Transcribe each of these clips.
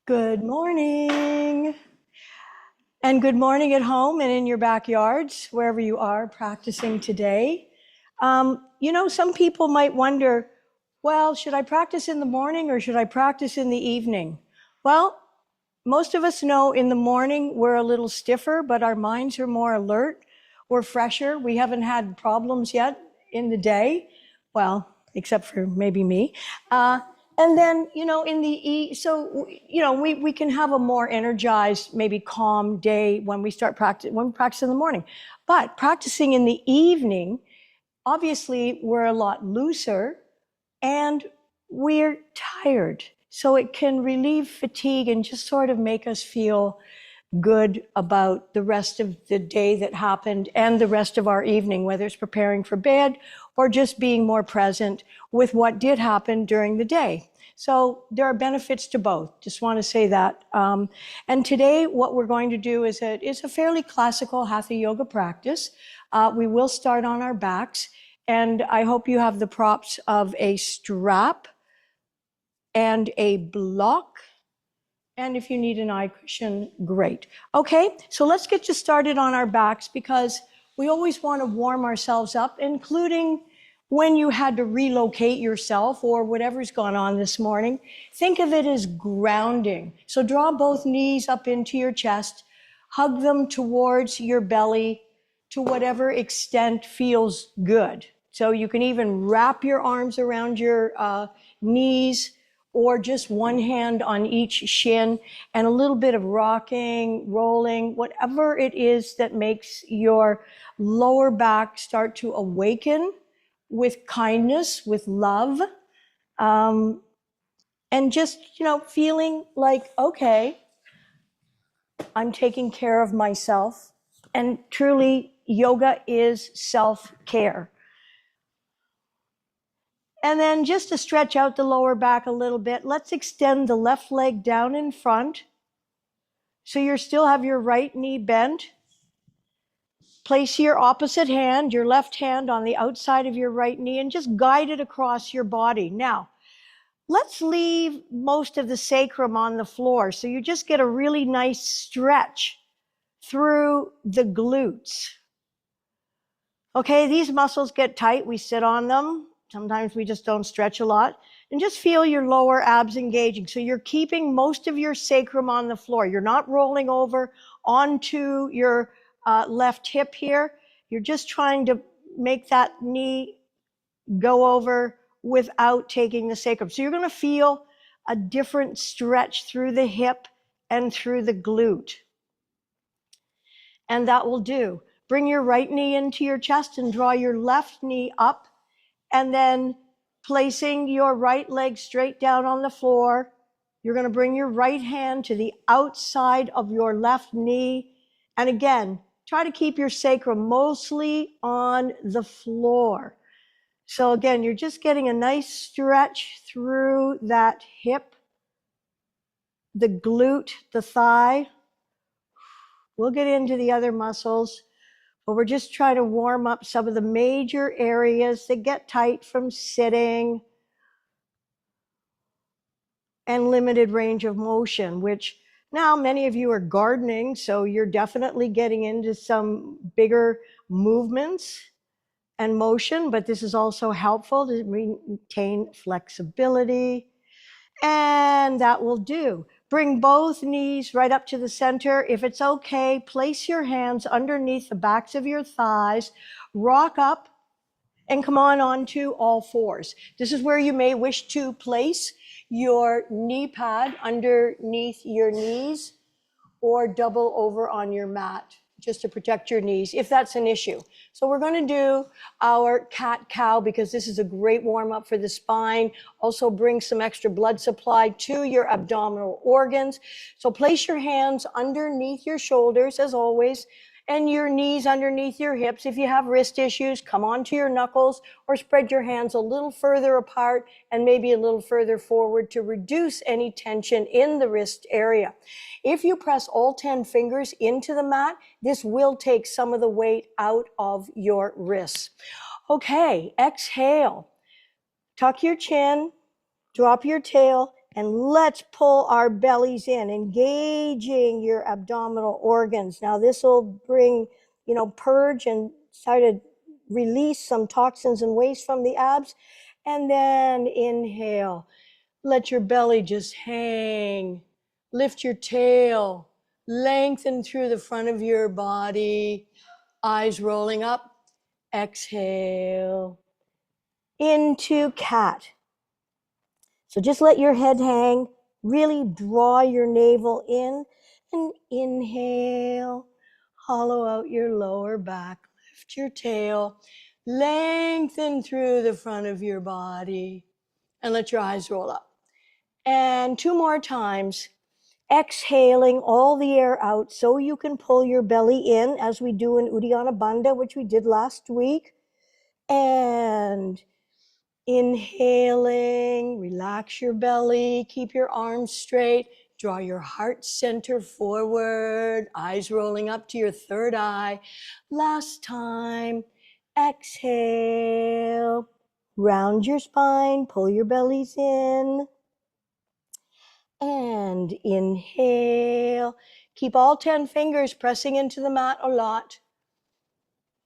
Good morning. And good morning at home and in your backyards, wherever you are practicing today. Some people might wonder, well, should I practice in the morning or should I practice in the evening? Well, most of us know in the morning we're a little stiffer, but our minds are more alert. We're fresher. We haven't had problems yet in the day. Well, except for maybe me. And then, we can have a more energized, maybe calm day when we practice in the morning. But practicing in the evening, obviously, we're a lot looser and we're tired. So it can relieve fatigue and just sort of make us feel good about the rest of the day that happened and the rest of our evening, whether it's preparing for bed or just being more present with what did happen during the day. So there are benefits to both. Just want to say that. And today, what we're going to do is a fairly classical Hatha Yoga practice. We will start on our backs, and I hope you have the props of a strap and a block. And if you need an eye cushion, great. Okay, so let's get you started on our backs because we always want to warm ourselves up, including when you had to relocate yourself or whatever's gone on this morning. Think of it as grounding. So draw both knees up into your chest, hug them towards your belly to whatever extent feels good. So you can even wrap your arms around your knees, or just one hand on each shin, and a little bit of rocking, rolling, whatever it is that makes your lower back start to awaken with kindness, with love, and just, feeling like, okay, I'm taking care of myself. And truly, yoga is self-care. And then just to stretch out the lower back a little bit, let's extend the left leg down in front. So you still have your right knee bent. Place your opposite hand, your left hand, on the outside of your right knee and just guide it across your body. Now, let's leave most of the sacrum on the floor. So you just get a really nice stretch through the glutes. Okay, these muscles get tight. We sit on them. Sometimes we just don't stretch a lot. And just feel your lower abs engaging. So you're keeping most of your sacrum on the floor. You're not rolling over onto your left hip here. You're just trying to make that knee go over without taking the sacrum. So you're going to feel a different stretch through the hip and through the glute. And that will do. Bring your right knee into your chest and draw your left knee up, and then placing your right leg straight down on the floor, you're going to bring your right hand to the outside of your left knee. And again, try to keep your sacrum mostly on the floor. So again, you're just getting a nice stretch through that hip, the glute, the thigh. We'll get into the other muscles, but we're just trying to warm up some of the major areas that get tight from sitting and limited range of motion, which now many of you are gardening, so you're definitely getting into some bigger movements and motion, but this is also helpful to maintain flexibility. And that will do. Bring both knees right up to the center. If it's okay, place your hands underneath the backs of your thighs, rock up, and come on onto all fours. This is where you may wish to place your knee pad underneath your knees or double over on your mat just to protect your knees if that's an issue. So we're going to do our cat-cow because this is a great warm-up for the spine. Also bring some extra blood supply to your abdominal organs. So place your hands underneath your shoulders as always, and your knees underneath your hips. If you have wrist issues, come onto your knuckles or spread your hands a little further apart and maybe a little further forward to reduce any tension in the wrist area. If you press all 10 fingers into the mat, this will take some of the weight out of your wrists. Okay, exhale. Tuck your chin, drop your tail, And let's pull our bellies in, engaging your abdominal organs. Now this will bring, purge and try to release some toxins and waste from the abs. And then inhale. Let your belly just hang. Lift your tail. Lengthen through the front of your body. Eyes rolling up. Exhale. Into cat. So just let your head hang, really draw your navel in, and inhale, hollow out your lower back, lift your tail, lengthen through the front of your body, and let your eyes roll up. And 2 more times, exhaling all the air out so you can pull your belly in as we do in Uddiyana Bandha, which we did last week. And inhaling, relax your belly, keep your arms straight, draw your heart center forward, eyes rolling up to your third eye. Last time, exhale, round your spine, pull your bellies in, and inhale. Keep all 10 fingers pressing into the mat a lot.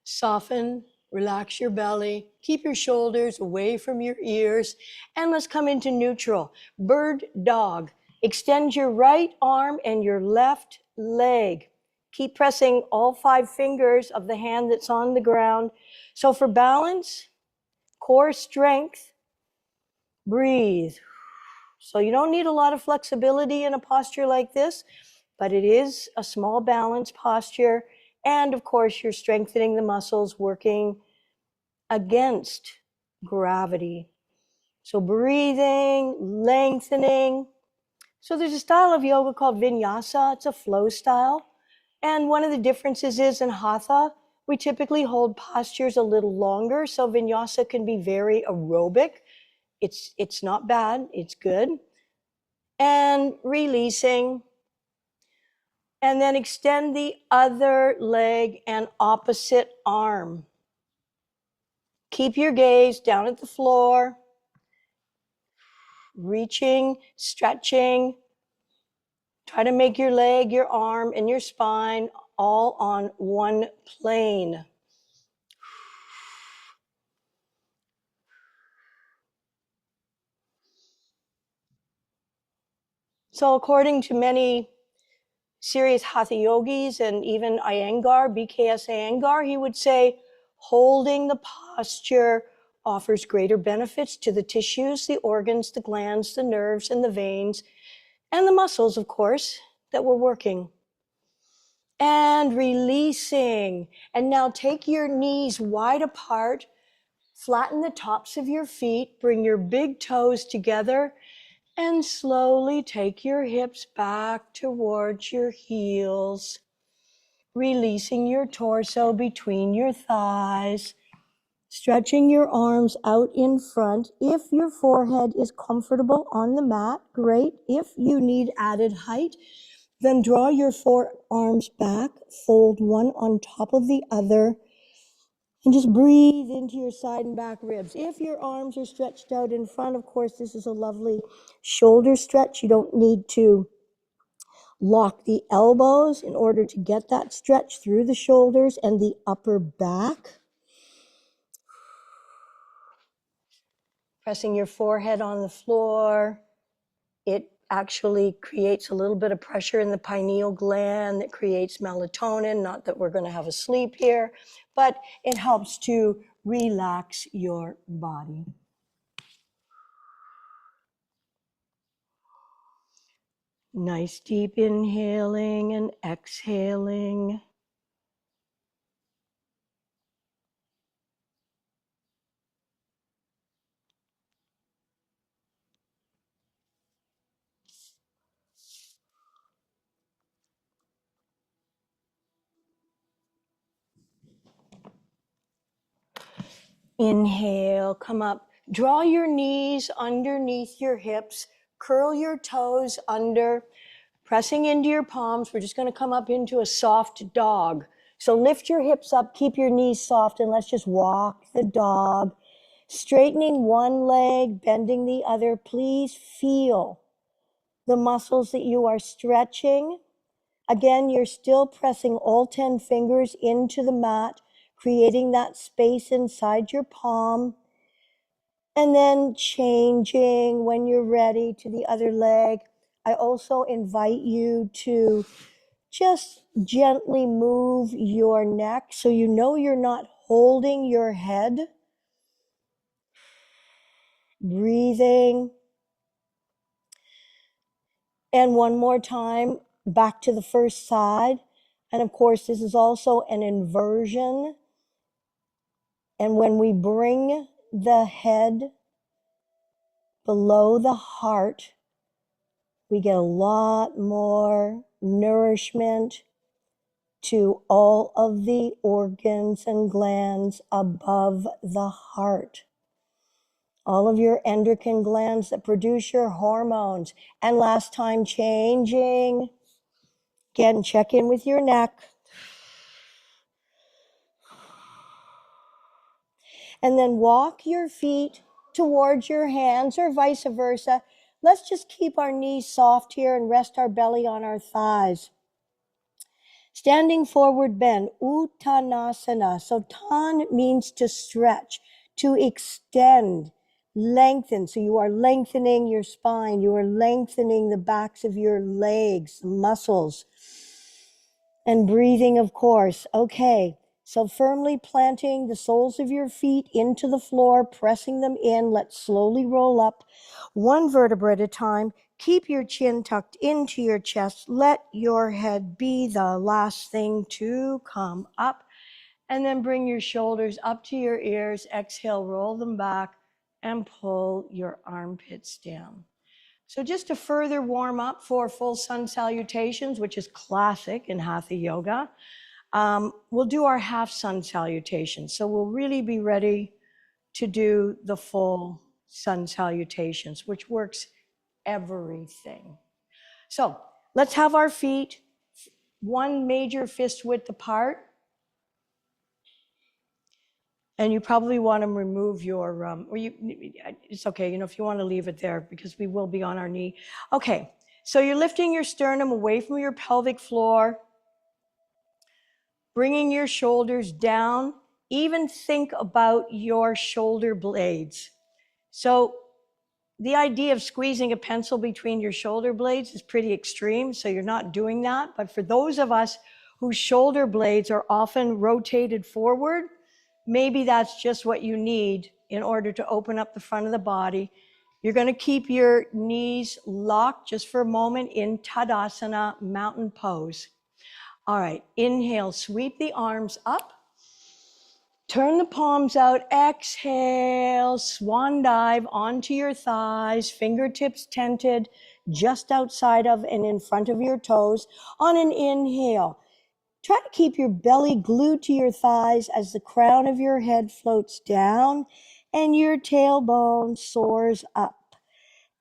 Soften. Relax your belly, keep your shoulders away from your ears, and let's come into neutral. Bird dog. Extend your right arm and your left leg. Keep pressing all 5 fingers of the hand that's on the ground. So for balance, core strength, breathe. So you don't need a lot of flexibility in a posture like this, but it is a small balance posture. And of course, you're strengthening the muscles, working against gravity. So breathing, lengthening. So there's a style of yoga called vinyasa. It's a flow style. And one of the differences is in hatha, we typically hold postures a little longer. So vinyasa can be very aerobic. It's not bad. It's good. And releasing. And then extend the other leg and opposite arm. Keep your gaze down at the floor. Reaching, stretching. Try to make your leg, your arm, and your spine all on one plane. So according to many serious Hatha yogis and even Iyengar, BKS Iyengar, he would say holding the posture offers greater benefits to the tissues, the organs, the glands, the nerves, and the veins, and the muscles, of course, that we're working. And releasing. And now take your knees wide apart, flatten the tops of your feet, bring your big toes together, and slowly take your hips back towards your heels, releasing your torso between your thighs, stretching your arms out in front. If your forehead is comfortable on the mat, great. If you need added height, then draw your forearms back, fold one on top of the other, and just breathe into your side and back ribs. If your arms are stretched out in front, of course, this is a lovely shoulder stretch. You don't need to lock the elbows in order to get that stretch through the shoulders and the upper back. Pressing your forehead on the floor. It actually creates a little bit of pressure in the pineal gland that creates melatonin. Not that we're going to have a sleep here, but it helps to relax your body. Nice deep inhaling and exhaling. Inhale, come up. Draw your knees underneath your hips. Curl your toes under. Pressing into your palms. We're just going to come up into a soft dog. So lift your hips up, keep your knees soft, and let's just walk the dog. Straightening one leg, bending the other. Please feel the muscles that you are stretching. Again, you're still pressing all 10 fingers into the mat, creating that space inside your palm. And then changing when you're ready to the other leg. I also invite you to just gently move your neck so you know you're not holding your head. Breathing. And one more time, back to the first side. And of course, this is also an inversion. And when we bring the head below the heart, we get a lot more nourishment to all of the organs and glands above the heart. All of your endocrine glands that produce your hormones. And last time, changing. Again, check in with your neck. And then walk your feet towards your hands or vice versa. Let's just keep our knees soft here and rest our belly on our thighs. Standing forward bend, Uttanasana. So tan means to stretch, to extend, lengthen. So you are lengthening your spine. You are lengthening the backs of your legs, muscles. And breathing, of course. Okay. So firmly planting the soles of your feet into the floor, pressing them in. Let's slowly roll up one vertebra at a time. Keep your chin tucked into your chest. Let your head be the last thing to come up. And then bring your shoulders up to your ears. Exhale, roll them back and pull your armpits down. So just to further warm up for full sun salutations, which is classic in Hatha Yoga, we'll do our half sun salutation. So we'll really be ready to do the full sun salutations, which works everything. So let's have our feet one major fist width apart. And you probably want to remove your, it's okay, if you want to leave it there because we will be on our knee. Okay, so you're lifting your sternum away from your pelvic floor, bringing your shoulders down. Even think about your shoulder blades. So the idea of squeezing a pencil between your shoulder blades is pretty extreme, so you're not doing that. But for those of us whose shoulder blades are often rotated forward, maybe that's just what you need in order to open up the front of the body. You're going to keep your knees locked just for a moment in Tadasana, mountain pose. All right, inhale, sweep the arms up. Turn the palms out, exhale, swan dive onto your thighs, fingertips tented just outside of and in front of your toes. On an inhale, try to keep your belly glued to your thighs as the crown of your head floats down and your tailbone soars up.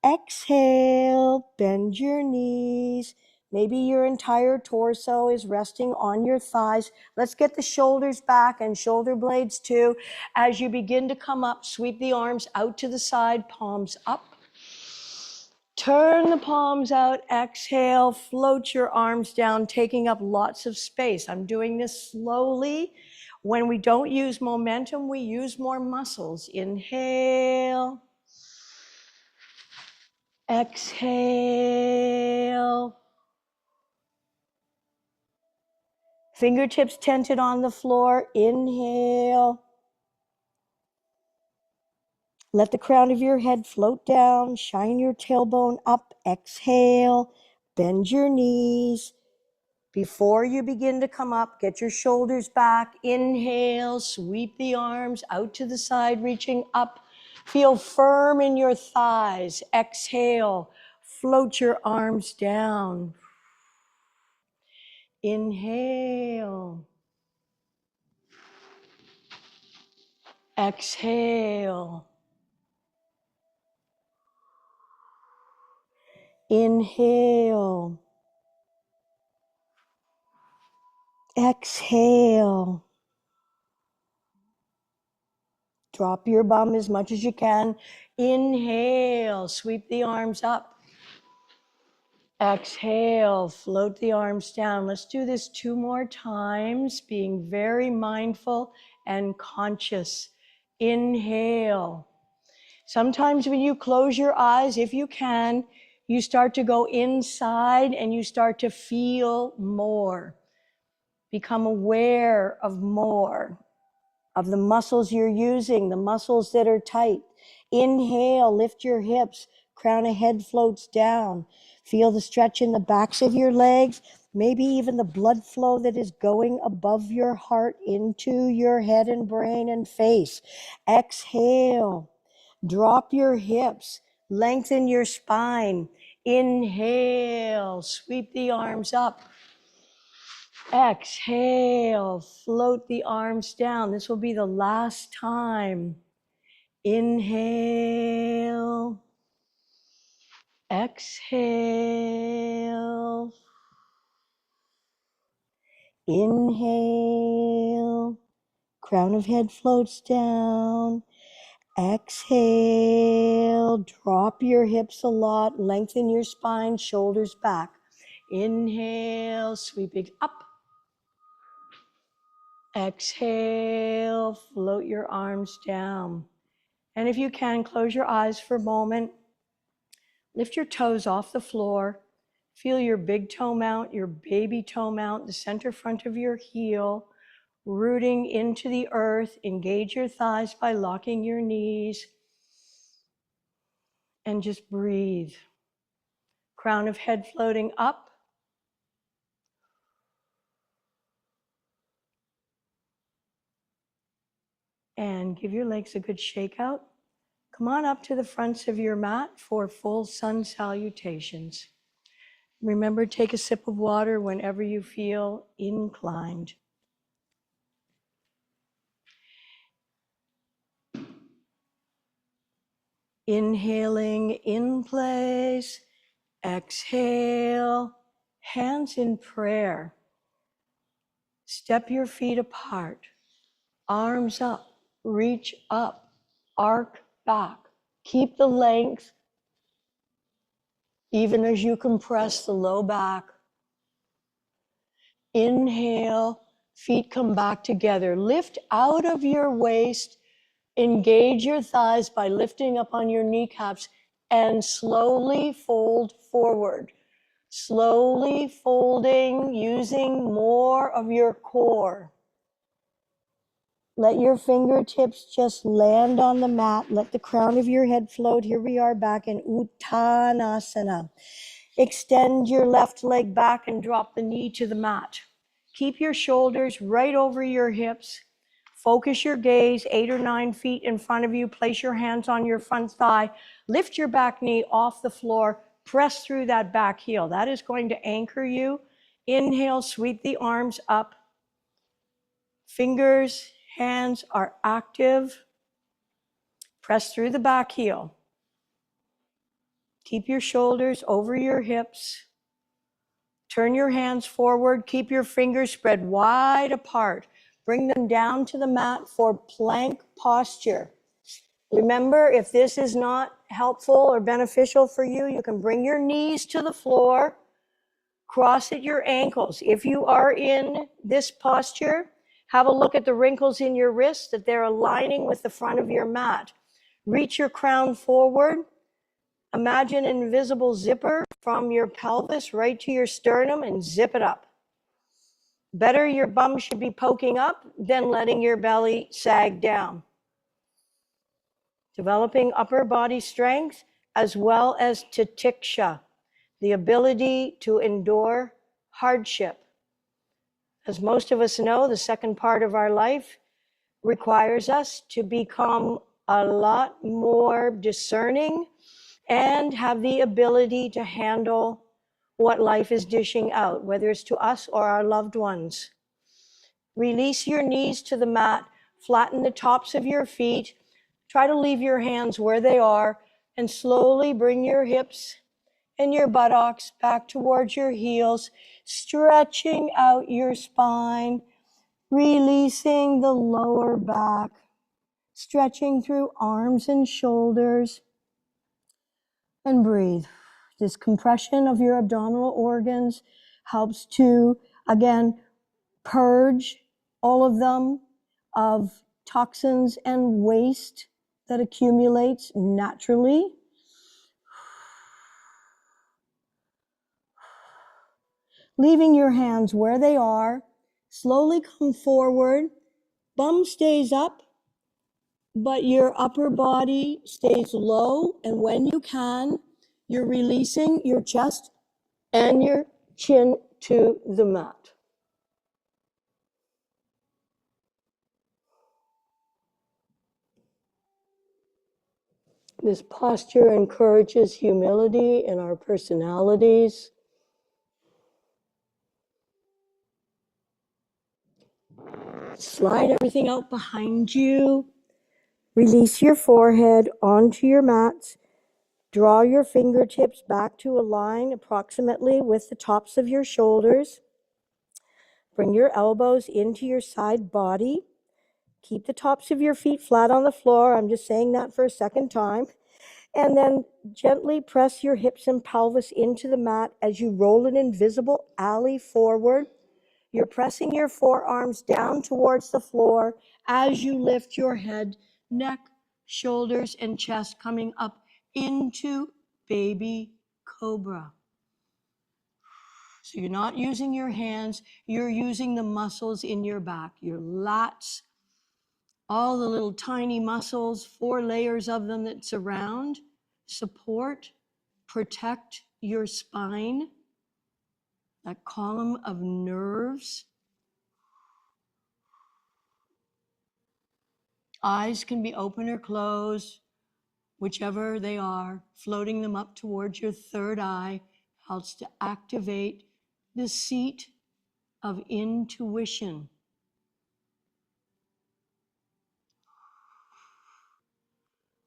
Exhale, bend your knees. Maybe your entire torso is resting on your thighs. Let's get the shoulders back and shoulder blades too. As you begin to come up, sweep the arms out to the side, palms up. Turn the palms out, exhale, float your arms down, taking up lots of space. I'm doing this slowly. When we don't use momentum, we use more muscles. Inhale. Exhale. Fingertips tented on the floor. Inhale. Let the crown of your head float down. Shine your tailbone up. Exhale. Bend your knees. Before you begin to come up, get your shoulders back. Inhale. Sweep the arms out to the side, reaching up. Feel firm in your thighs. Exhale. Float your arms down. Inhale. Exhale. Inhale. Exhale. Drop your bum as much as you can. Inhale. Sweep the arms up. Exhale, float the arms down. Let's do this 2 more times, being very mindful and conscious. Inhale. Sometimes when you close your eyes, if you can, you start to go inside and you start to feel more. Become aware of more of the muscles you're using, the muscles that are tight. Inhale, lift your hips, crown of head floats down. Feel the stretch in the backs of your legs, maybe even the blood flow that is going above your heart into your head and brain and face. Exhale, drop your hips, lengthen your spine. Inhale, sweep the arms up. Exhale, float the arms down. This will be the last time. Inhale, exhale, inhale, crown of head floats down. Exhale, drop your hips a lot, lengthen your spine, shoulders back. Inhale, sweeping up. Exhale, float your arms down. And if you can, close your eyes for a moment. Lift your toes off the floor. Feel your big toe mount, your baby toe mount, the center front of your heel, rooting into the earth. Engage your thighs by locking your knees. And just breathe. Crown of head floating up. And give your legs a good shake out. Come on up to the fronts of your mat for full sun salutations. Remember, take a sip of water whenever you feel inclined. Inhaling in place, exhale, hands in prayer. Step your feet apart, arms up, reach up, arc back. Keep the length even as you compress the low back. Inhale, feet come back together. Lift out of your waist, engage your thighs by lifting up on your kneecaps and slowly fold forward. Slowly folding, using more of your core. Let your fingertips just land on the mat. Let the crown of your head float. Here we are back in Uttanasana. Extend your left leg back and drop the knee to the mat. Keep your shoulders right over your hips. Focus your gaze 8 or 9 feet in front of you. Place your hands on your front thigh. Lift your back knee off the floor. Press through that back heel. That is going to anchor you. Inhale, sweep the arms up. Fingers, hands are active. Press through the back heel. Keep your shoulders over your hips. Turn your hands forward. Keep your fingers spread wide apart. Bring them down to the mat for plank posture. Remember, if this is not helpful or beneficial for you, you can bring your knees to the floor, cross at your ankles. If you are in this posture, have a look at the wrinkles in your wrists, that they're aligning with the front of your mat. Reach your crown forward. Imagine an invisible zipper from your pelvis right to your sternum and zip it up. Better, your bum should be poking up than letting your belly sag down. Developing upper body strength as well as titiksha, the ability to endure hardship. As most of us know, the second part of our life requires us to become a lot more discerning and have the ability to handle what life is dishing out, whether it's to us or our loved ones. Release your knees to the mat, flatten the tops of your feet, try to leave your hands where they are, and slowly bring your hips and your buttocks back towards your heels, stretching out your spine, releasing the lower back, stretching through arms and shoulders, and breathe. This compression of your abdominal organs helps to, again, purge all of them of toxins and waste that accumulates naturally. Leaving your hands where they are, slowly come forward. Bum stays up, but your upper body stays low. And when you can, you're releasing your chest and your chin to the mat. This posture encourages humility in our personalities. Slide everything out behind you. Release your forehead onto your mats. Draw your fingertips back to a line approximately with the tops of your shoulders. Bring your elbows into your side body. Keep the tops of your feet flat on the floor. I'm just saying that for a second time. And then gently press your hips and pelvis into the mat as you roll an invisible alley forward. You're pressing your forearms down towards the floor as you lift your head, neck, shoulders, and chest coming up into baby cobra. So you're not using your hands, you're using the muscles in your back, your lats, all the little tiny muscles, 4 layers of them that surround, support, protect your spine, that column of nerves. Eyes can be open or closed, whichever they are. Floating them up towards your third eye helps to activate the seat of intuition.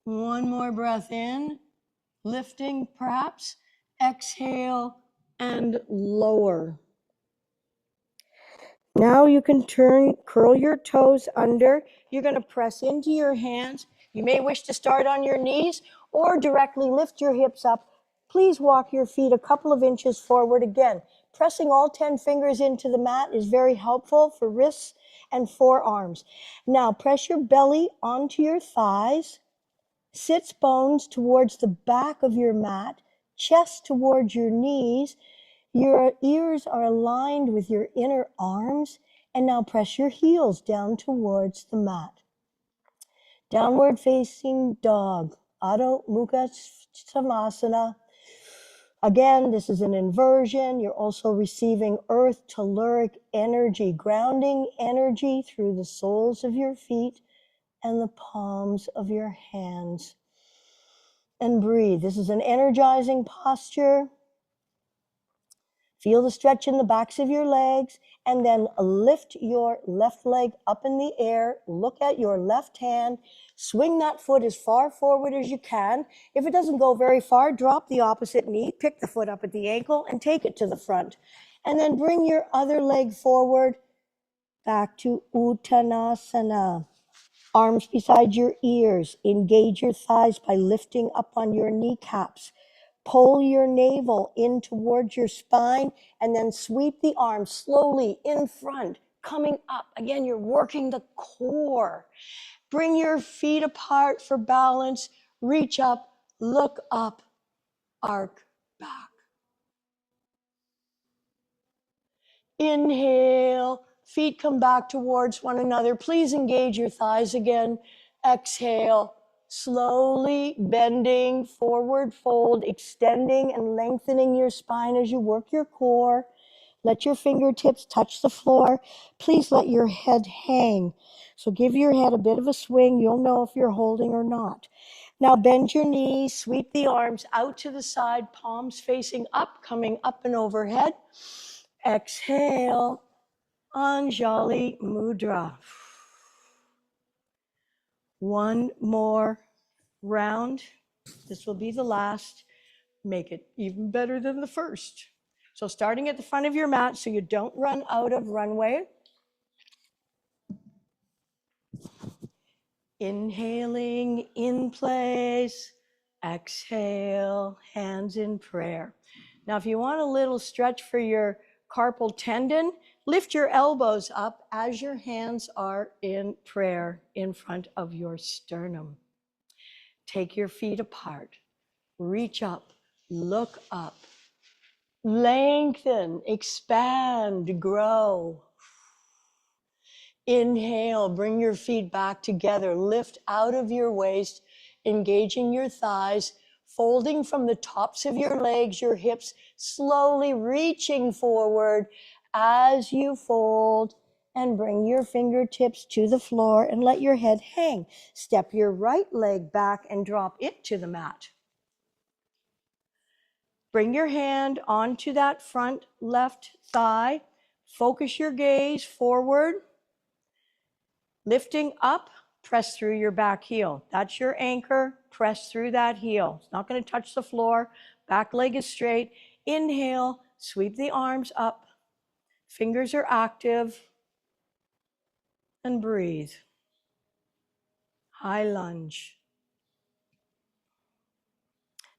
One more breath in, lifting perhaps. Exhale and lower. Now you can curl your toes under. You're going to press into your hands. You may wish to start on your knees or directly lift your hips up. Please walk your feet a couple of inches forward again. Pressing all 10 fingers into the mat is very helpful for wrists and forearms. Now press your belly onto your thighs, sits bones towards the back of your mat, chest towards your knees. Your ears are aligned with your inner arms, and now press your heels down towards the mat. Downward facing dog, Adho Mukha Svanasana. Again, this is an inversion. You're also receiving earth telluric energy, grounding energy through the soles of your feet and the palms of your hands. And breathe. This is an energizing posture. Feel the stretch in the backs of your legs, and then lift your left leg up in the air. Look at your left hand. Swing that foot as far forward as you can. If it doesn't go very far, drop the opposite knee, pick the foot up at the ankle, and take it to the front. And then bring your other leg forward back to Uttanasana. Arms beside your ears. Engage your thighs by lifting up on your kneecaps. Pull your navel in towards your spine and then sweep the arms slowly in front, coming up. Again, you're working the core. Bring your feet apart for balance. Reach up, look up, arc back. Inhale, feet come back towards one another. Please engage your thighs again. Exhale, slowly bending, forward fold, extending and lengthening your spine as you work your core. Let your fingertips touch the floor. Please let your head hang. So give your head a bit of a swing. You'll know if you're holding or not. Now bend your knees, sweep the arms out to the side, palms facing up, coming up and overhead. Exhale, Anjali Mudra. One more round. This will be the last. Make it even better than the first. So starting at the front of your mat so you don't run out of runway. Inhaling in place, Exhale, hands in prayer. Now, if you want a little stretch for your carpal tendon, lift your elbows up as your hands are in prayer in front of your sternum. Take your feet apart, reach up, look up, lengthen, expand, grow. Inhale, bring your feet back together, lift out of your waist, engaging your thighs, folding from the tops of your legs, your hips, slowly reaching forward as you fold, and bring your fingertips to the floor and let your head hang. Step your right leg back and drop it to the mat. Bring your hand onto that front left thigh. Focus your gaze forward. Lifting up, press through your back heel. That's your anchor. Press through that heel. It's not going to touch the floor. Back leg is straight. Inhale, sweep the arms up. Fingers are active. And breathe. High lunge.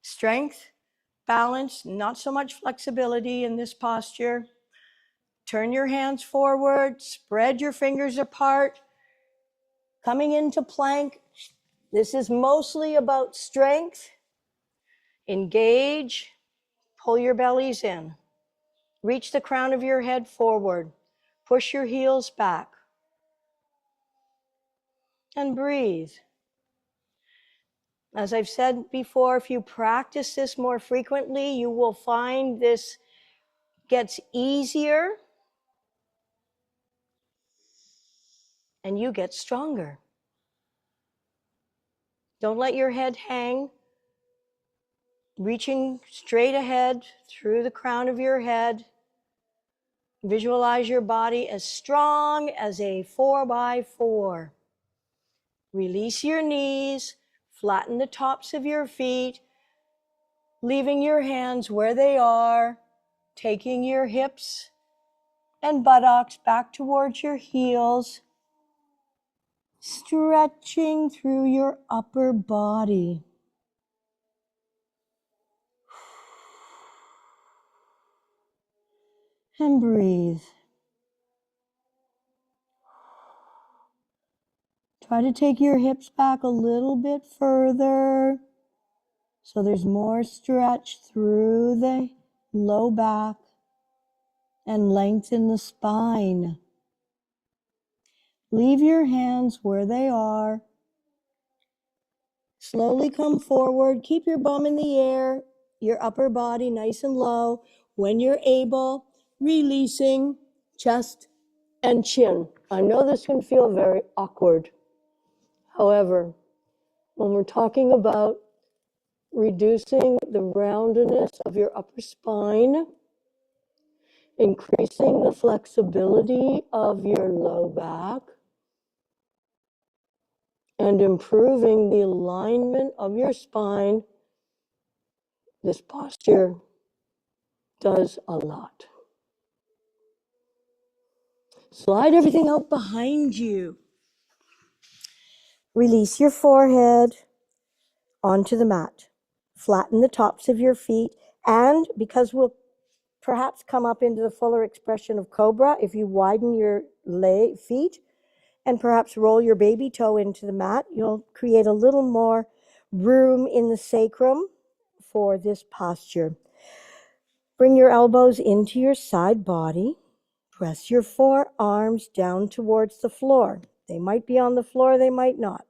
Strength, balance, not so much flexibility in this posture. Turn your hands forward. Spread your fingers apart. Coming into plank. This is mostly about strength. Engage, pull your bellies in. Reach the crown of your head forward. Push your heels back. And breathe. As I've said before, if you practice this more frequently, you will find this gets easier and you get stronger. Don't let your head hang. Reaching straight ahead through the crown of your head. Visualize your body as strong as a 4x4. Release your knees, flatten the tops of your feet, leaving your hands where they are, taking your hips and buttocks back towards your heels, stretching through your upper body. And breathe. Try to take your hips back a little bit further so there's more stretch through the low back and lengthen the spine. Leave your hands where they are. Slowly come forward. Keep your bum in the air, your upper body nice and low. When you're able, releasing chest and chin. I know this can feel very awkward. However, when we're talking about reducing the roundedness of your upper spine, increasing the flexibility of your low back, and improving the alignment of your spine, this posture does a lot. Slide everything out behind you. Release your forehead onto the mat. Flatten the tops of your feet. And because we'll perhaps come up into the fuller expression of cobra, if you widen your feet and perhaps roll your baby toe into the mat, you'll create a little more room in the sacrum for this posture. Bring your elbows into your side body. Press your forearms down towards the floor. They might be on the floor, they might not.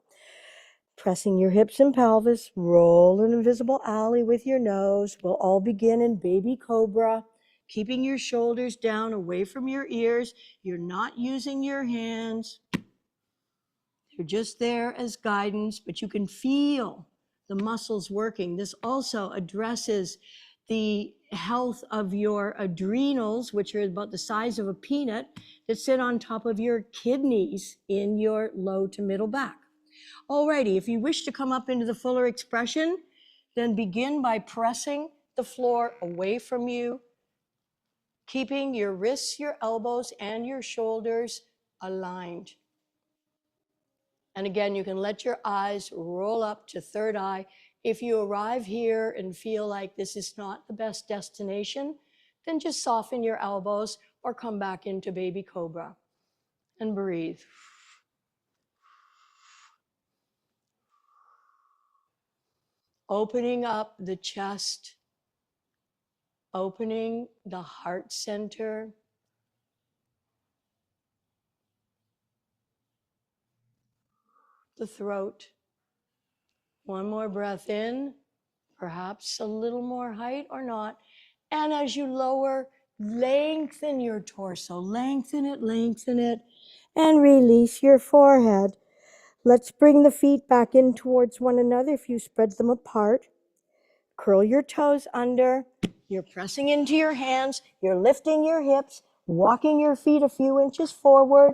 Pressing your hips and pelvis, roll an invisible alley with your nose. We'll all begin in baby cobra, keeping your shoulders down away from your ears. You're not using your hands. They're just there as guidance, but you can feel the muscles working. This also addresses the health of your adrenals, which are about the size of a peanut, that sit on top of your kidneys in your low to middle back. Alrighty, if you wish to come up into the fuller expression, then begin by pressing the floor away from you, keeping your wrists, your elbows, and your shoulders aligned. And again, you can let your eyes roll up to third eye If you arrive here and feel like this is not the best destination, then just soften your elbows or come back into baby cobra and breathe. Opening up the chest, opening the heart center, the throat. One more breath in, perhaps a little more height or not. And as you lower, lengthen your torso, lengthen it, and release your forehead. Let's bring the feet back in towards one another if you spread them apart. Curl your toes under. You're pressing into your hands. You're lifting your hips, walking your feet a few inches forward.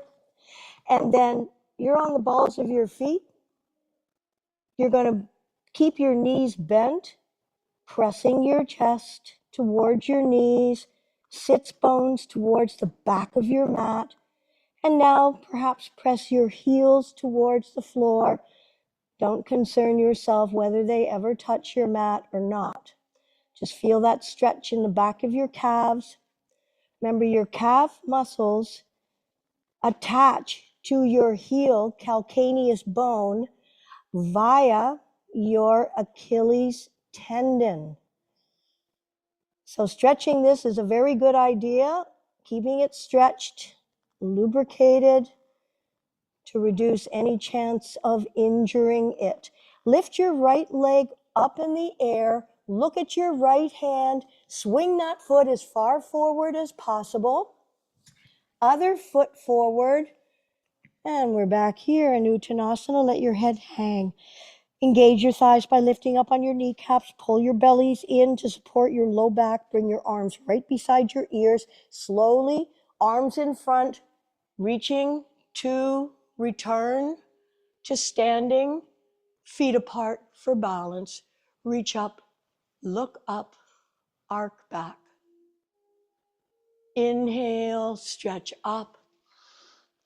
And then you're on the balls of your feet. You're going to keep your knees bent, pressing your chest towards your knees, sits bones towards the back of your mat. And now perhaps press your heels towards the floor. Don't concern yourself whether they ever touch your mat or not. Just feel that stretch in the back of your calves. Remember, your calf muscles attach to your heel calcaneus bone via your Achilles tendon. So stretching this is a very good idea, keeping it stretched, lubricated to reduce any chance of injuring it. Lift your right leg up in the air, look at your right hand, swing that foot as far forward as possible. Other foot forward, and we're back here in Uttanasana. Let your head hang. Engage your thighs by lifting up on your kneecaps. Pull your bellies in to support your low back. Bring your arms right beside your ears. Slowly, arms in front, reaching to return to standing, feet apart for balance. Reach up, look up, arc back. Inhale, stretch up.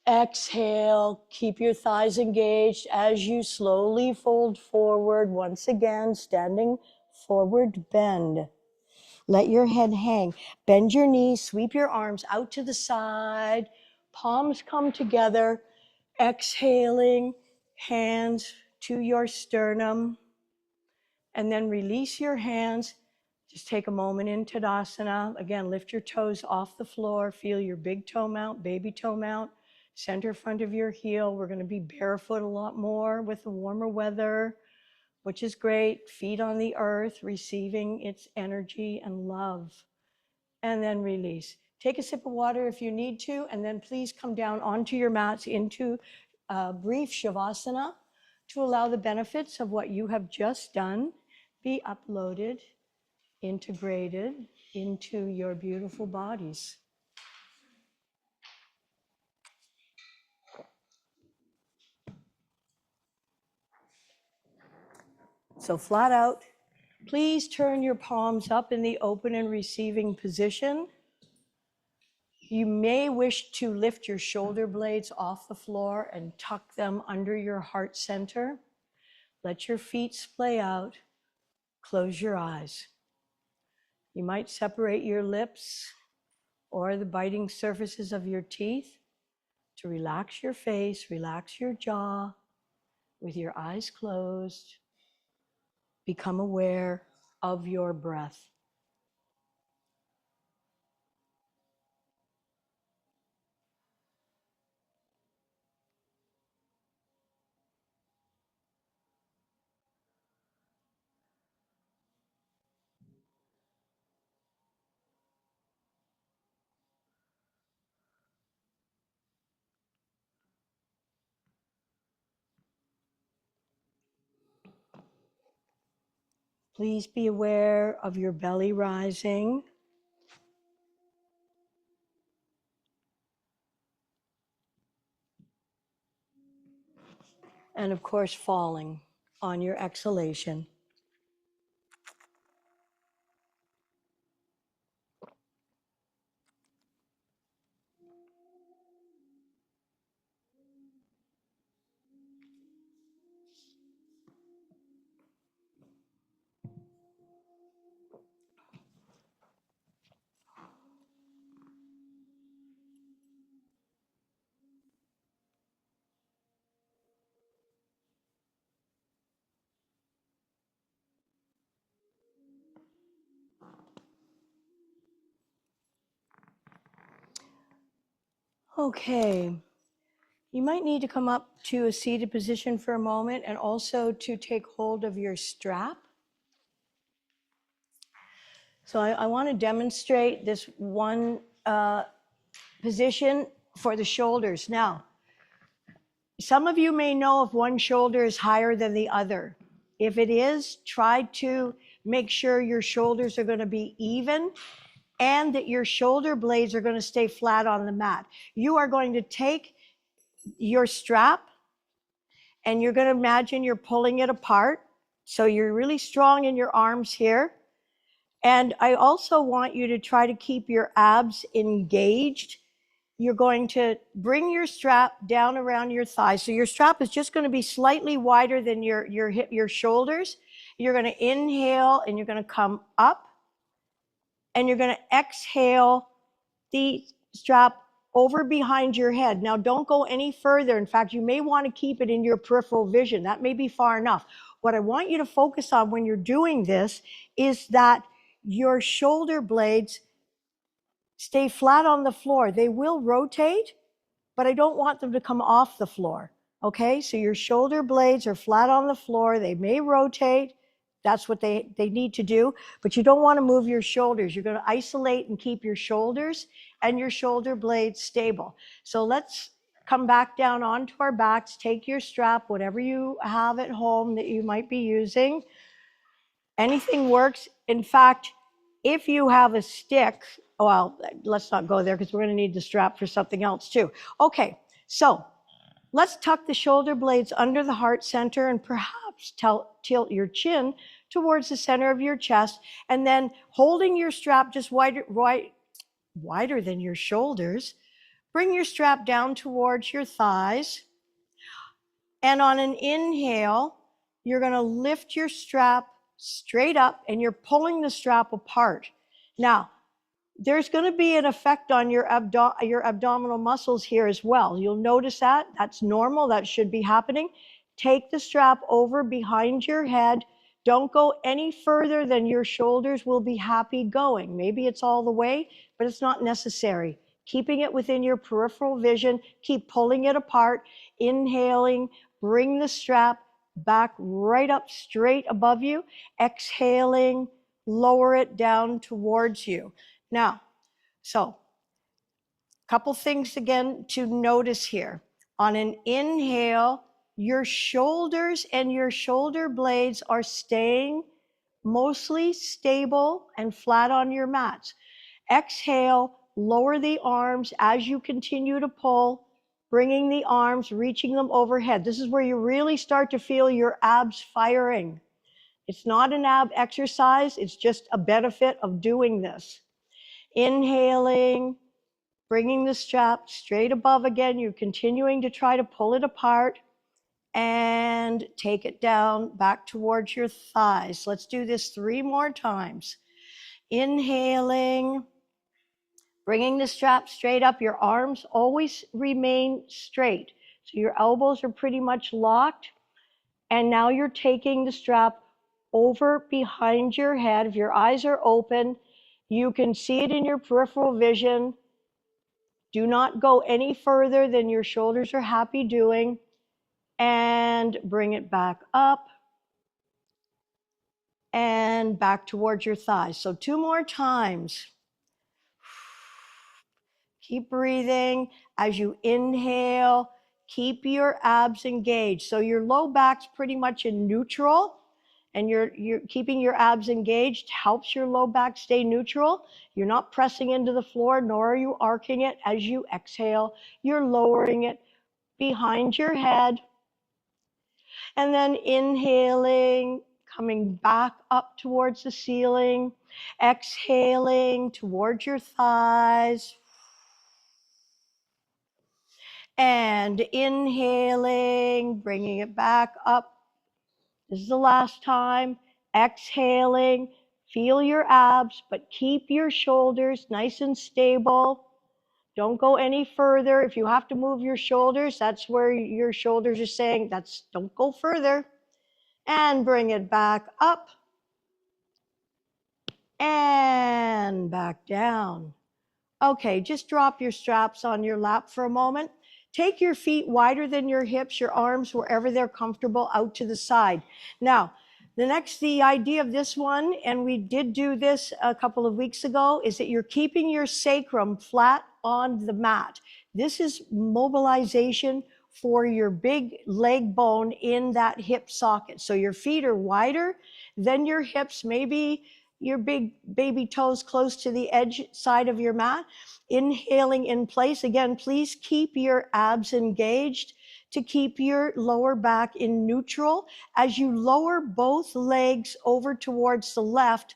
Exhale, keep your thighs engaged as you slowly fold forward. Once again, standing forward bend. Let your head hang. Bend your knees, sweep your arms out to the side. Palms come together. Exhaling, hands to your sternum. And then release your hands. Just take a moment in Tadasana. Again, lift your toes off the floor. Feel your big toe mount, baby toe mount. Center front of your heel. We're going to be barefoot a lot more with the warmer weather, which is great. Feet on the earth, receiving its energy and love. And then release. Take a sip of water if you need to, and then please come down onto your mats into a brief Shavasana to allow the benefits of what you have just done be uploaded, integrated into your beautiful bodies. So flat out, please turn your palms up in the open and receiving position. You may wish to lift your shoulder blades off the floor and tuck them under your heart center. Let your feet splay out. Close your eyes. You might separate your lips or the biting surfaces of your teeth to relax your face, relax your jaw with your eyes closed. Become aware of your breath. Please be aware of your belly rising. And of course, falling on your exhalation. Okay. You might need to come up to a seated position for a moment and also to take hold of your strap. So I want to demonstrate this one position for the shoulders. Now, some of you may know if one shoulder is higher than the other. If it is, try to make sure your shoulders are going to be even and that your shoulder blades are going to stay flat on the mat. You are going to take your strap and you're going to imagine you're pulling it apart. So you're really strong in your arms here. And I also want you to try to keep your abs engaged. You're going to bring your strap down around your thighs. So your strap is just going to be slightly wider than your shoulders. You're going to inhale and you're going to come up and you're going to exhale the strap over behind your head. Now don't go any further. In fact, you may want to keep it in your peripheral vision. That may be far enough. What I want you to focus on when you're doing this is that your shoulder blades stay flat on the floor. They will rotate, but I don't want them to come off the floor. Okay, so your shoulder blades are flat on the floor. They may rotate. That's what they need to do, but you don't want to move your shoulders. You're going to isolate and keep your shoulders and your shoulder blades stable. So let's come back down onto our backs. Take your strap, whatever you have at home that you might be using. Anything works. In fact, if you have a stick, well, let's not go there because we're going to need the strap for something else too. Okay, so let's tuck the shoulder blades under the heart center and perhaps tilt your chin towards the center of your chest, and then holding your strap just wider than your shoulders, bring your strap down towards your thighs. And on an inhale, you're going to lift your strap straight up and you're pulling the strap apart. Now, there's going to be an effect on your abdominal muscles here as well. You'll notice that. That's normal. That should be happening. Take the strap over behind your head. Don't go any further than your shoulders will be happy going. Maybe it's all the way, but it's not necessary. Keeping it within your peripheral vision. Keep pulling it apart. Inhaling. Bring the strap back right up straight above you. Exhaling. Lower it down towards you. Now, so a couple things again to notice here. On an inhale, your shoulders and your shoulder blades are staying mostly stable and flat on your mats. Exhale, lower the arms as you continue to pull, bringing the arms, reaching them overhead. This is where you really start to feel your abs firing. It's not an ab exercise, it's just a benefit of doing this. Inhaling, bringing the strap straight above again. You're continuing to try to pull it apart and take it down back towards your thighs. Let's do this 3 more times. Inhaling, bringing the strap straight up. Your arms always remain straight. So your elbows are pretty much locked. And now you're taking the strap over behind your head. If your eyes are open, you can see it in your peripheral vision. Do not go any further than your shoulders are happy doing. And bring it back up and back towards your thighs. So 2 more times. Keep breathing as you inhale. Keep your abs engaged. So your low back's pretty much in neutral, and you're keeping your abs engaged helps your low back stay neutral. You're not pressing into the floor, nor are you arcing it. As you exhale, you're lowering it behind your head. And then inhaling, coming back up towards the ceiling. Exhaling towards your thighs. And inhaling, bringing it back up. This is the last time. Exhaling, feel your abs, but keep your shoulders nice and stable. Don't go any further. If you have to move your shoulders, that's where your shoulders are saying, don't go further. And bring it back up. And back down. Okay, just drop your straps on your lap for a moment. Take your feet wider than your hips, your arms wherever they're comfortable, out to the side. Now, the idea of this one, and we did do this a couple of weeks ago, is that you're keeping your sacrum flat on the mat. This is mobilization for your big leg bone in that hip socket. So your feet are wider than your hips, maybe your big baby toes close to the edge side of your mat. Inhaling in place. Again, please keep your abs engaged to keep your lower back in neutral. As you lower both legs over towards the left,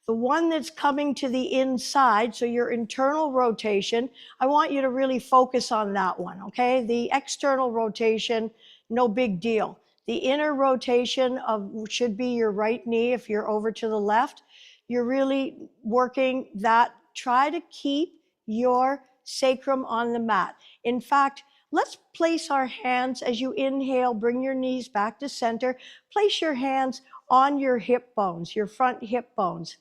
the one that's coming to the inside, so your internal rotation, I want you to really focus on that one, okay? The external rotation, no big deal. The inner rotation should be your right knee if you're over to the left. You're really working that. Try to keep your sacrum on the mat. In fact, let's place our hands as you inhale, bring your knees back to center. Place your hands on your hip bones, your front hip bones.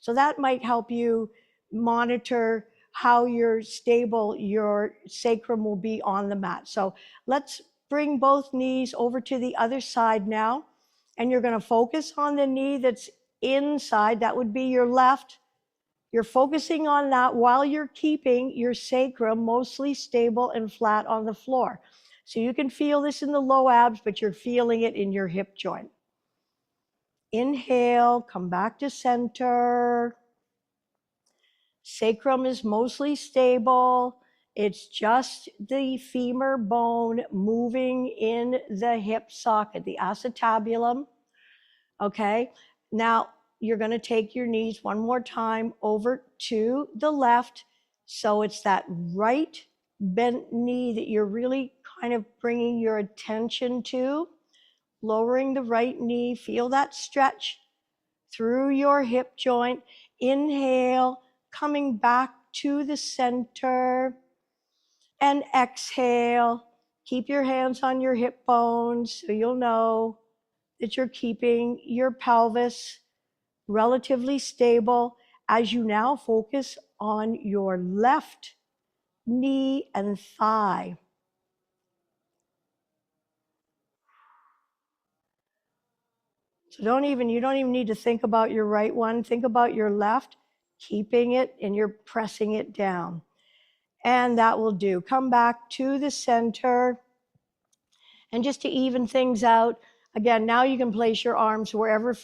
So that might help you monitor how stable your sacrum will be on the mat. So let's bring both knees over to the other side now. And you're going to focus on the knee that's inside. That would be your left. You're focusing on that while you're keeping your sacrum mostly stable and flat on the floor. So you can feel this in the low abs, but you're feeling it in your hip joint. Inhale, come back to center. Sacrum is mostly stable. It's just the femur bone moving in the hip socket, the acetabulum. Okay, now you're going to take your knees one more time over to the left. So it's that right bent knee that you're really kind of bringing your attention to. Lowering the right knee, feel that stretch through your hip joint. Inhale, coming back to the center. And exhale, keep your hands on your hip bones so you'll know that you're keeping your pelvis relatively stable as you now focus on your left knee and thigh. So you don't even need to think about your right one. Think about your left, keeping it, and you're pressing it down. And that will do. Come back to the center. And just to even things out, again, now you can place your arms wherever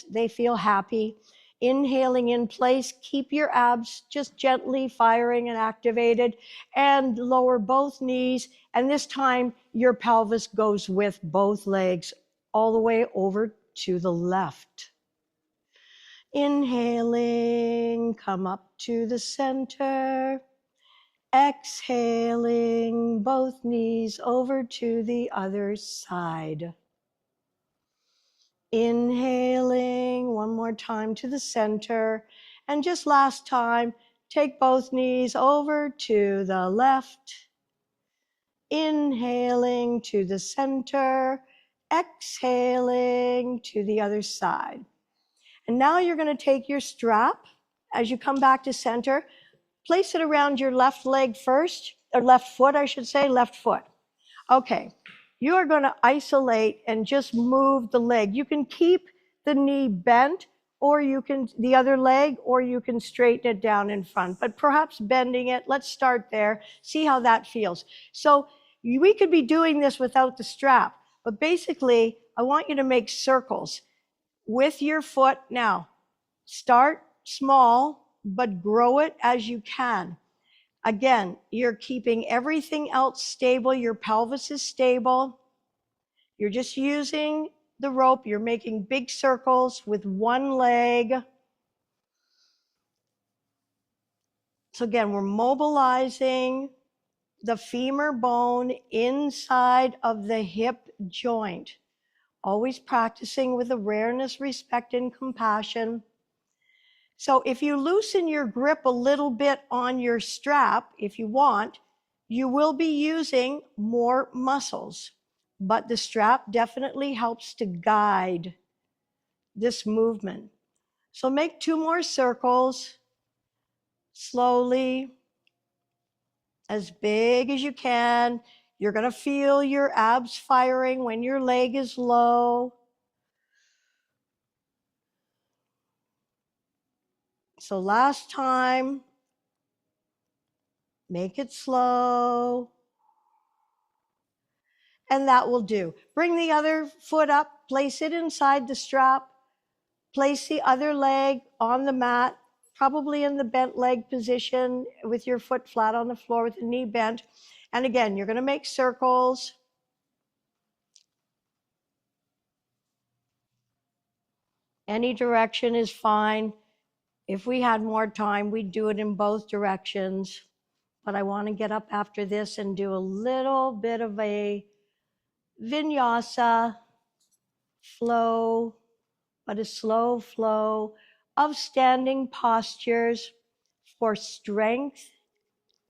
they feel happy. Inhaling in place, keep your abs just gently firing and activated, and lower both knees. And this time, your pelvis goes with both legs all the way over to the left. Inhaling, come up to the center. Exhaling, both knees over to the other side. Inhaling, one more time to the center. And just last time, take both knees over to the left. Inhaling to the center. Exhaling to the other side. And now you're going to take your strap as you come back to center. Place it around your left leg first, or left foot, I should say, left foot. Okay, you are going to isolate and just move the leg. You can keep the knee bent, or the other leg, or you can straighten it down in front, but perhaps bending it. Let's start there, see how that feels. So we could be doing this without the strap, but basically, I want you to make circles with your foot. Now, start small, but grow it as you can. Again, you're keeping everything else stable. Your pelvis is stable. You're just using the rope. You're making big circles with one leg. So again, we're mobilizing the femur bone inside of the hip joint. Always practicing with awareness, respect, and compassion. So if you loosen your grip a little bit on your strap, if you want, you will be using more muscles, but the strap definitely helps to guide this movement. So make 2 more circles slowly, as big as you can. You're going to feel your abs firing when your leg is low. So last time, make it slow. And that will do. Bring the other foot up, place it inside the strap, place the other leg on the mat, probably in the bent leg position with your foot flat on the floor with the knee bent. And again, you're going to make circles. Any direction is fine. If we had more time, we'd do it in both directions. But I want to get up after this and do a little bit of a vinyasa flow, but a slow flow of standing postures for strength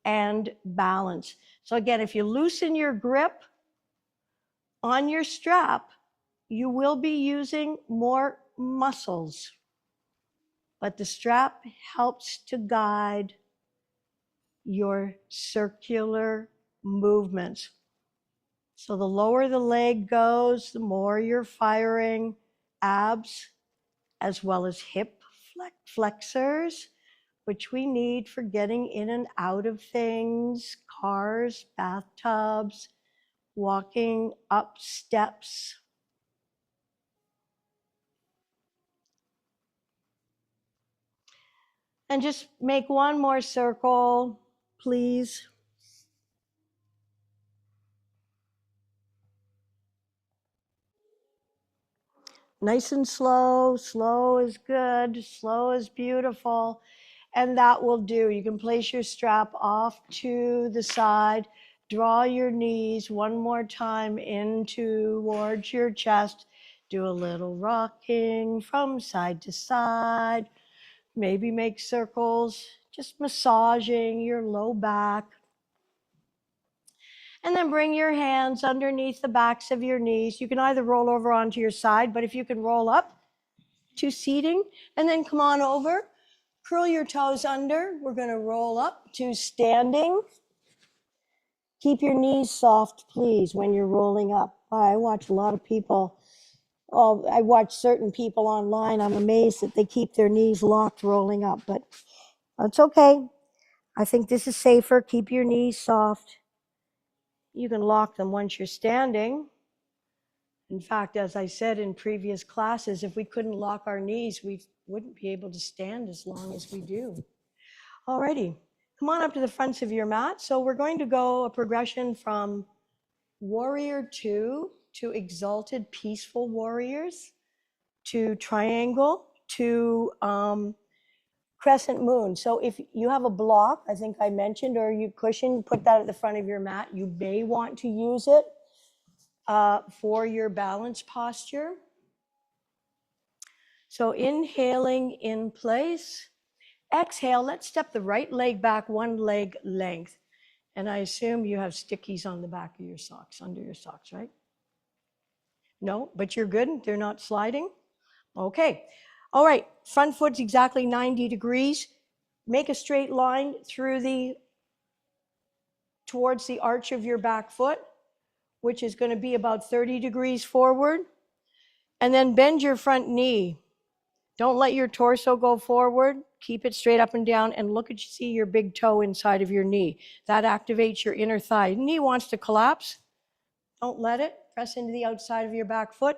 and balance. So again, if you loosen your grip on your strap, you will be using more muscles. But the strap helps to guide your circular movements. So the lower the leg goes, the more you're firing abs as well as hip flexors, which we need for getting in and out of things, cars, bathtubs, walking up steps. And just make one more circle, please. Nice and slow. Slow is good. Slow is beautiful. And that will do. You can place your strap off to the side. Draw your knees one more time in towards your chest. Do a little rocking from side to side. Maybe make circles, just massaging your low back. And then bring your hands underneath the backs of your knees. You can either roll over onto your side, but if you can roll up to seating, and then come on over, curl your toes under. We're going to roll up to standing. Keep your knees soft, please, when you're rolling up. I watch a lot of people. Oh, I watch certain people online. I'm amazed that they keep their knees locked rolling up, but that's okay. I think this is safer. Keep your knees soft. You can lock them once you're standing. In fact, as I said in previous classes, if we couldn't lock our knees, we wouldn't be able to stand as long as we do. Alrighty, come on up to the fronts of your mat. So we're going to go a progression from warrior two to exalted peaceful warriors to triangle to crescent moon. So if you have a block, I think I mentioned, or you cushion, put that at the front of your mat. You may want to use it for your balance posture. So inhaling in place. Exhale, let's step the right leg back one leg length. And I assume you have stickies on the back of your socks, under your socks, right? No, but you're good. They're not sliding. Okay. All right. Front foot's exactly 90 degrees. Make a straight line towards the arch of your back foot, which is going to be about 30 degrees forward. And then bend your front knee. Don't let your torso go forward. Keep it straight up and down, and see your big toe inside of your knee. That activates your inner thigh. Knee wants to collapse. Don't let it. Press into the outside of your back foot.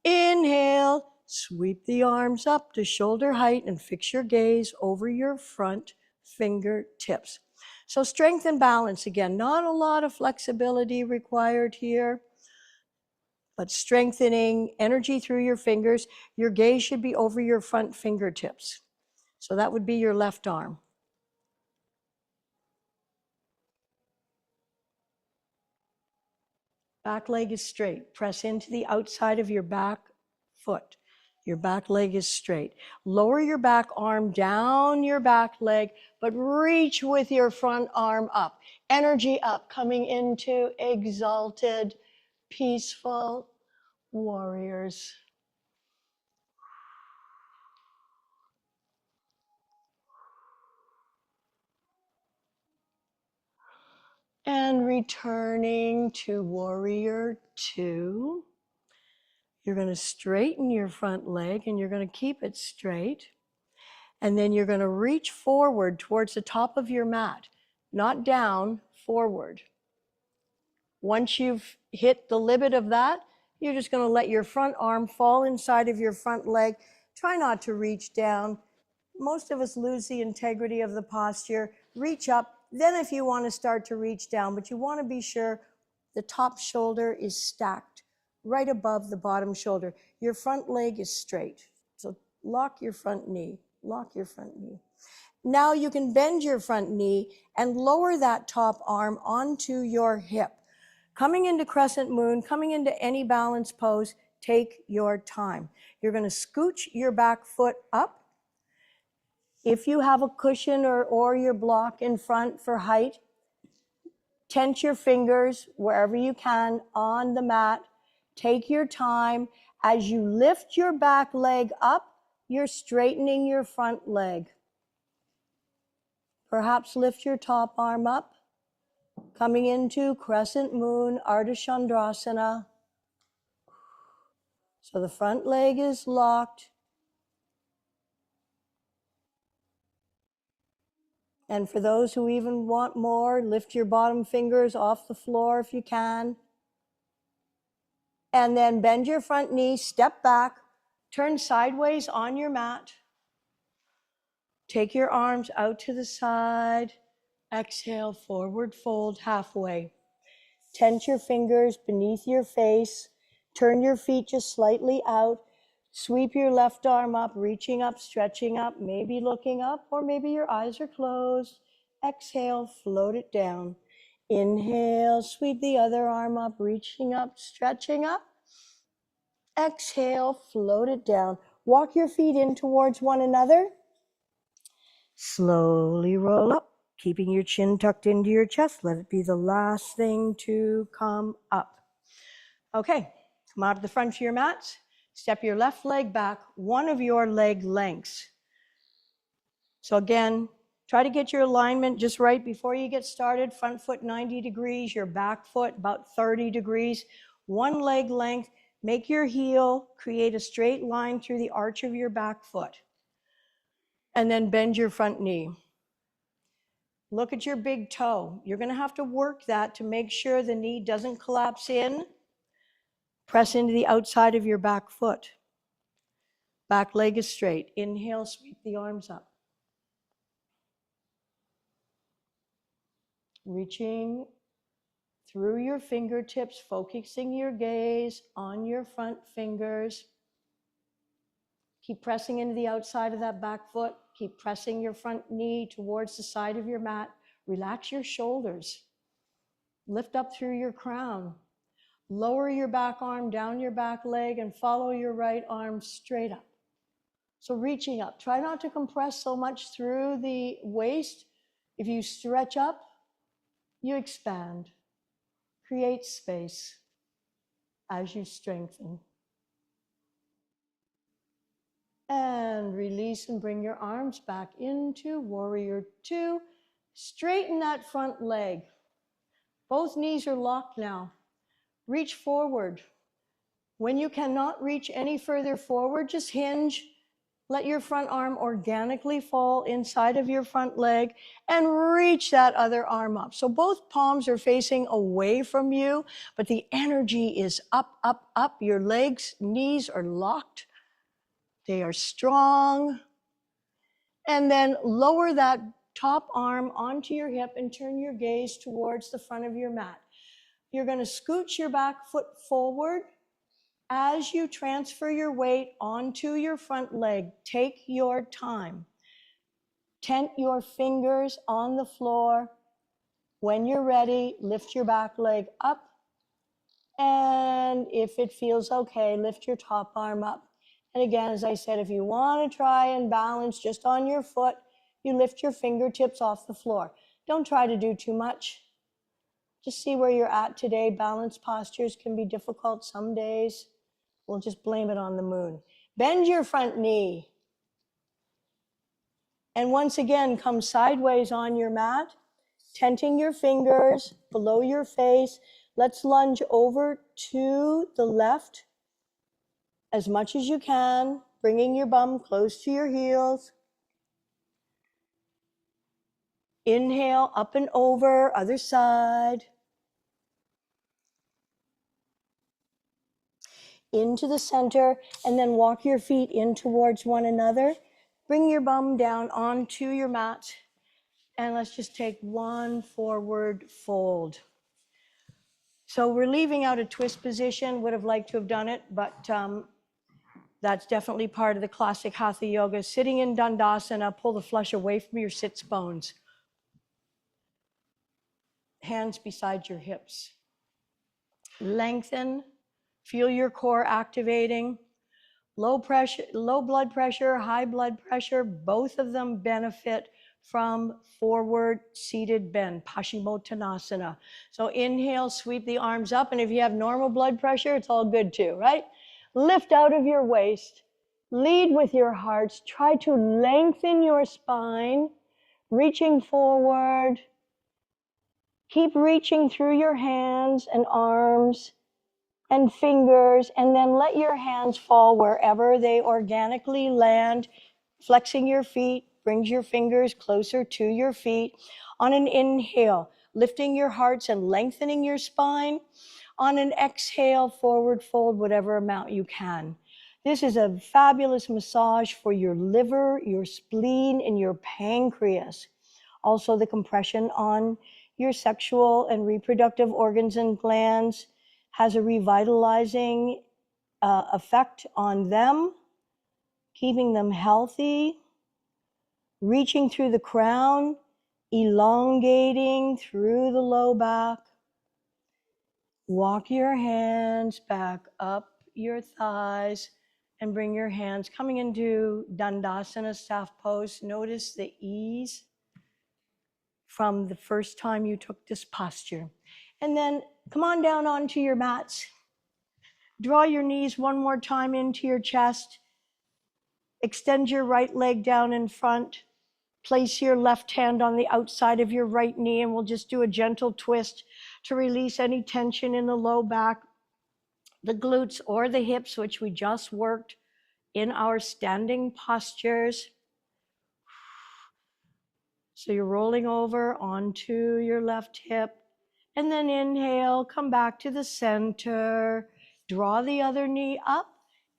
Inhale, sweep the arms up to shoulder height and fix your gaze over your front fingertips. So strength and balance again. Not a lot of flexibility required here, but strengthening energy through your fingers. Your gaze should be over your front fingertips. So that would be your left arm. Back leg is straight. Press into the outside of your back foot. Your back leg is straight. Lower your back arm down your back leg, but reach with your front arm up. Energy up, coming into exalted, peaceful warriors. And returning to warrior two. You're going to straighten your front leg and you're going to keep it straight. And then you're going to reach forward towards the top of your mat, not down, forward. Once you've hit the limit of that, you're just going to let your front arm fall inside of your front leg. Try not to reach down. Most of us lose the integrity of the posture. Reach up. Then if you want to start to reach down, but you want to be sure the top shoulder is stacked right above the bottom shoulder. Your front leg is straight. So lock your front knee. Lock your front knee. Now you can bend your front knee and lower that top arm onto your hip. Coming into crescent moon, coming into any balance pose, take your time. You're going to scooch your back foot up. If you have a cushion or your block in front for height, tense your fingers wherever you can on the mat. Take your time. As you lift your back leg up, you're straightening your front leg. Perhaps lift your top arm up. Coming into crescent moon, Ardha Chandrasana. So the front leg is locked. And for those who even want more, lift your bottom fingers off the floor if you can. And then bend your front knee, step back, turn sideways on your mat. Take your arms out to the side. Exhale, forward fold halfway. Tense your fingers beneath your face. Turn your feet just slightly out. Sweep your left arm up, reaching up, stretching up, maybe looking up, or maybe your eyes are closed. Exhale, float it down. Inhale, sweep the other arm up, reaching up, stretching up. Exhale, float it down. Walk your feet in towards one another. Slowly roll up, keeping your chin tucked into your chest. Let it be the last thing to come up. Okay, come out of the front of your mats. Step your left leg back, one of your leg lengths. So again, try to get your alignment just right before you get started. Front foot 90 degrees, your back foot about 30 degrees. One leg length, make your heel, create a straight line through the arch of your back foot. And then bend your front knee. Look at your big toe. You're going to have to work that to make sure the knee doesn't collapse in. Press into the outside of your back foot. Back leg is straight. Inhale, sweep the arms up. Reaching through your fingertips, focusing your gaze on your front fingers. Keep pressing into the outside of that back foot. Keep pressing your front knee towards the side of your mat. Relax your shoulders. Lift up through your crown. Lower your back arm down your back leg and follow your right arm straight up. So reaching up. Try not to compress so much through the waist. If you stretch up, you expand. Create space as you strengthen. And release and bring your arms back into warrior two. Straighten that front leg. Both knees are locked now. Reach forward. When you cannot reach any further forward, just hinge. Let your front arm organically fall inside of your front leg and reach that other arm up. So both palms are facing away from you, but the energy is up, up, up. Your legs, knees are locked. They are strong. And then lower that top arm onto your hip and turn your gaze towards the front of your mat. You're going to scooch your back foot forward. As you transfer your weight onto your front leg, take your time. Tent your fingers on the floor. When you're ready, lift your back leg up. And if it feels okay, lift your top arm up. And again, as I said, if you want to try and balance just on your foot, you lift your fingertips off the floor. Don't try to do too much. Just see where you're at today. Balance postures can be difficult some days. We'll just blame it on the moon. Bend your front knee. And once again, come sideways on your mat. tenting your fingers below your face. Let's lunge over to the left as much as you can, bringing your bum close to your heels. Inhale, up and over, other side. Into the center, and then walk your feet in towards one another. Bring your bum down onto your mat, and let's just take one forward fold. So we're leaving out a twist position. Would have liked to have done it, but that's definitely part of the classic Hatha Yoga. Sitting in Dandasana, pull the flesh away from your sits bones. Hands beside your hips. Lengthen, feel your core activating. Low pressure, low blood pressure, high blood pressure, both of them benefit from forward seated bend, Paschimottanasana. So inhale, sweep the arms up, and if you have normal blood pressure, it's all good too, right? Lift out of your waist, lead with your hearts, try to lengthen your spine, reaching forward. Keep reaching through your hands and arms and fingers, and then let your hands fall wherever they organically land. Flexing your feet brings your fingers closer to your feet. On an inhale, lifting your hearts and lengthening your spine. On an exhale, forward fold whatever amount you can. This is a fabulous massage for your liver, your spleen, and your pancreas. Also the compression on your sexual and reproductive organs and glands has a revitalizing effect on them, keeping them healthy, reaching through the crown, elongating through the low back. Walk your hands back up your thighs and bring your hands coming into Dandasana staff pose. Notice the ease from the first time you took this posture. And then come on down onto your mats. Draw your knees one more time into your chest. Extend your right leg down in front. Place your left hand on the outside of your right knee, and we'll just do a gentle twist to release any tension in the low back, the glutes, or the hips, which we just worked in our standing postures. So you're rolling over onto your left hip, and then inhale, come back to the center, draw the other knee up,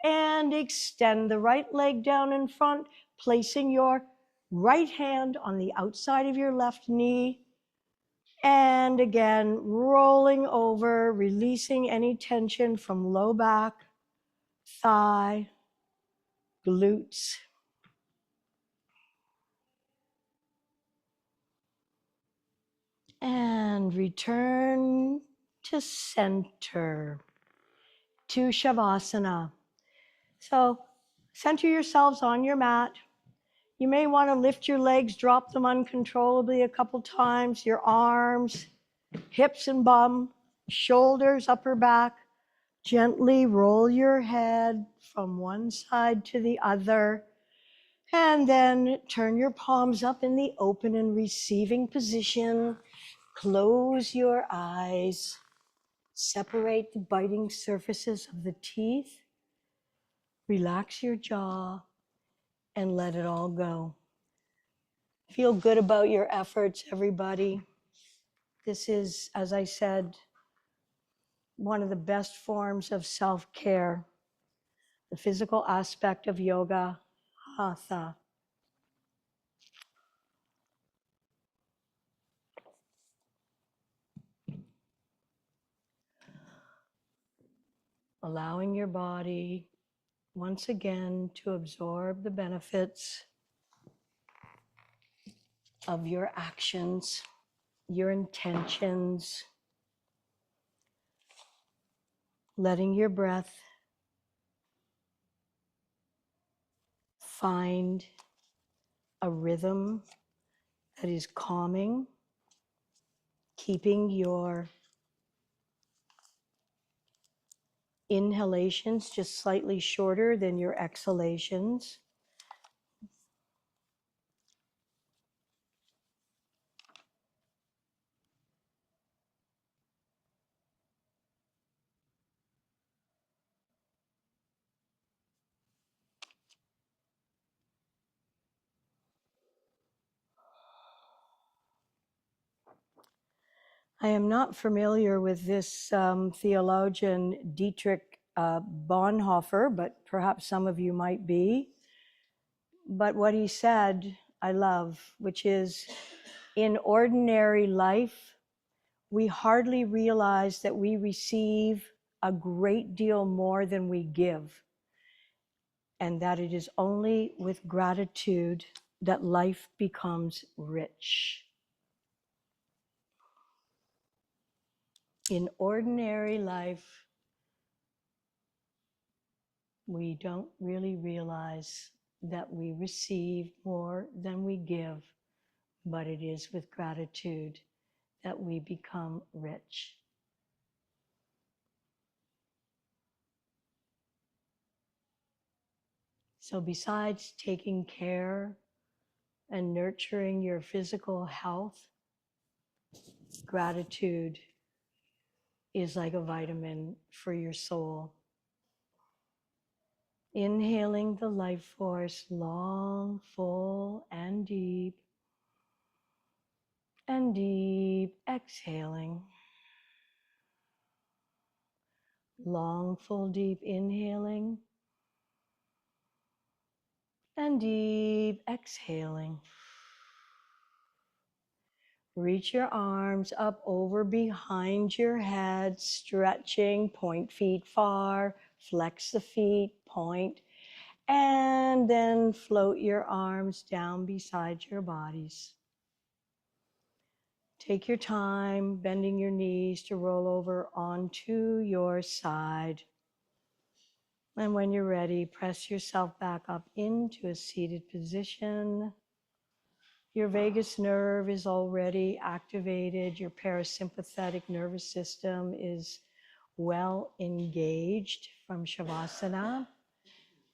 and extend the right leg down in front, placing your right hand on the outside of your left knee. And again, rolling over, releasing any tension from low back, thigh, glutes. And return to center, to Shavasana. So center yourselves on your mat. You may want to lift your legs, drop them uncontrollably a couple times, your arms, hips and bum, shoulders, upper back. Gently roll your head from one side to the other, and then turn your palms up in the open and receiving position. Close your eyes. Separate the biting surfaces of the teeth. Relax your jaw and let it all go. Feel good about your efforts, everybody. This is, as I said, one of the best forms of self-care, the physical aspect of yoga, hatha. Allowing your body once again to absorb the benefits of your actions, your intentions, letting your breath find a rhythm that is calming, keeping your inhalations just slightly shorter than your exhalations. I am not familiar with this theologian Dietrich Bonhoeffer, but perhaps some of you might be. But what he said, I love, which is, in ordinary life, we hardly realize that we receive a great deal more than we give, and that it is only with gratitude that life becomes rich. In ordinary life, we don't really realize that we receive more than we give, but it is with gratitude that we become rich. So besides taking care and nurturing your physical health, gratitude is like a vitamin for your soul. Inhaling the life force long, full, and deep. And deep, exhaling. Long, full, deep inhaling. And deep exhaling. Reach your arms up over behind your head, stretching, point feet far, flex the feet, point, and then float your arms down beside your bodies. Take your time, bending your knees to roll over onto your side. And when you're ready, press yourself back up into a seated position. Your vagus nerve is already activated. Your parasympathetic nervous system is well engaged from Shavasana.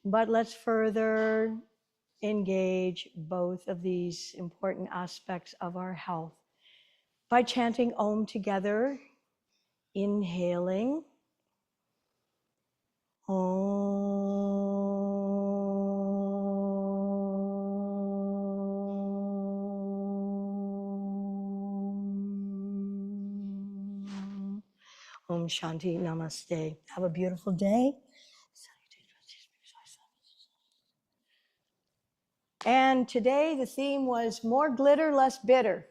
But let's further engage both of these important aspects of our health by chanting Om together, inhaling Om. Om Shanti Namaste. Have a beautiful day. And today the theme was more glitter, less bitter.